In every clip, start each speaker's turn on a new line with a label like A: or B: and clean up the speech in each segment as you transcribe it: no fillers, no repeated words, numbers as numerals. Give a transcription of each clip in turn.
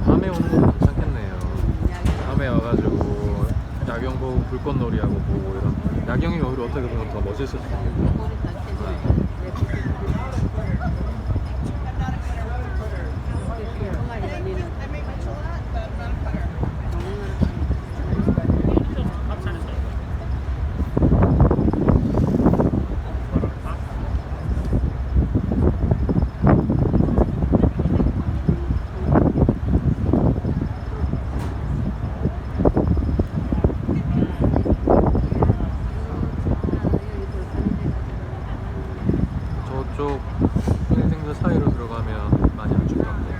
A: 밤에 오는 거 괜찮겠네요. 밤에 와가지고 야경 보고 불꽃놀이하고 보고 이런 야경이 오히려 어떻게 보면 더 멋있을 수도 있겠네요. 저쪽 학생들 사이로 들어가면 많이 안 춥던데.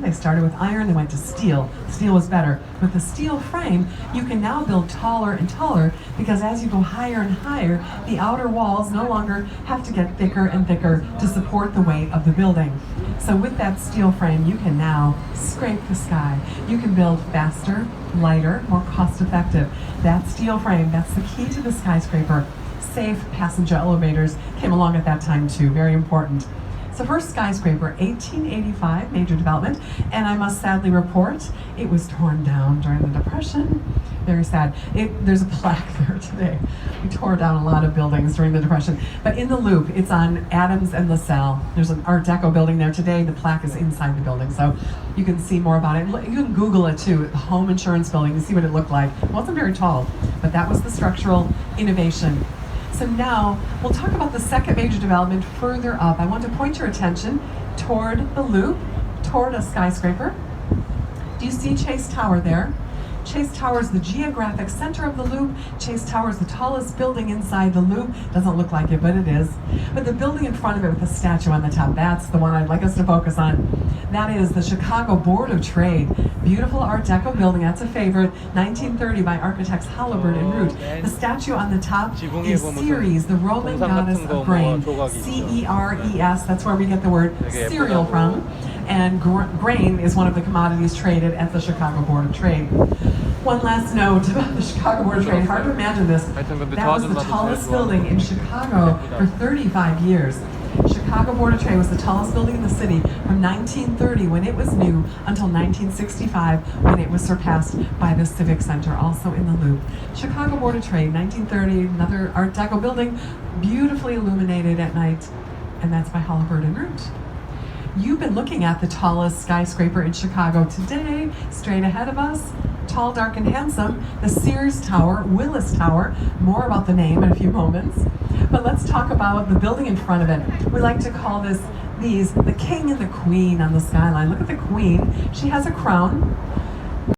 B: They started with iron, they went to steel. Steel was better. With the steel frame, you can now build taller and taller because as you go higher and higher, the outer walls no longer have to get thicker and thicker to support the weight of the building. So with that steel frame, you can now scrape the sky. You can build faster, lighter, more cost-effective. That steel frame, that's the key to the skyscraper. Safe passenger elevators came along at that time too, very important. So first skyscraper, 1885, major development, and I must sadly report it was torn down during the Depression. Very sad. There's a plaque there today. We tore down a lot of buildings during the Depression. But in the Loop, it's on Adams and LaSalle. There's an Art Deco building there today. The plaque is inside the building, so you can see more about it. You can Google it too, the home insurance building, and see what it looked like. It wasn't very tall, but that was the structural innovation. So now we'll talk about the second major development further up. I want to point your attention toward the Loop, toward a skyscraper. Do you see Chase Tower there? Chase Tower is the geographic center of the Loop. Chase Tower is the tallest building inside the Loop. Doesn't look like it, but it is. But the building in front of it with the statue on the top, that's the one I'd like us to focus on. That is the Chicago Board of Trade. Beautiful Art Deco building, that's a favorite. 1930 by architects Halliburton and Root. The statue on the top is Ceres, the Roman goddess of grain. C-E-R-E-S, that's where we get the word cereal from. And grain is one of the commodities traded at the Chicago Board of Trade. One last note about the Chicago Board of Trade. Hard to imagine this. That was the tallest building in Chicago for 35 years. Chicago Board of Trade was the tallest building in the city from 1930 when it was new until 1965 when it was surpassed by the Civic Center, also in the Loop. Chicago Board of Trade, 1930, another Art Deco building, beautifully illuminated at night, and that's by Halliburton and Root. You've been looking at the tallest skyscraper in Chicago today, straight ahead of us. Tall, dark, and handsome, the Sears Tower, Willis Tower. More about the name in a few moments. But let's talk about the building in front of it. We like to call these the king and the queen on the skyline. Look at the queen. She has a crown.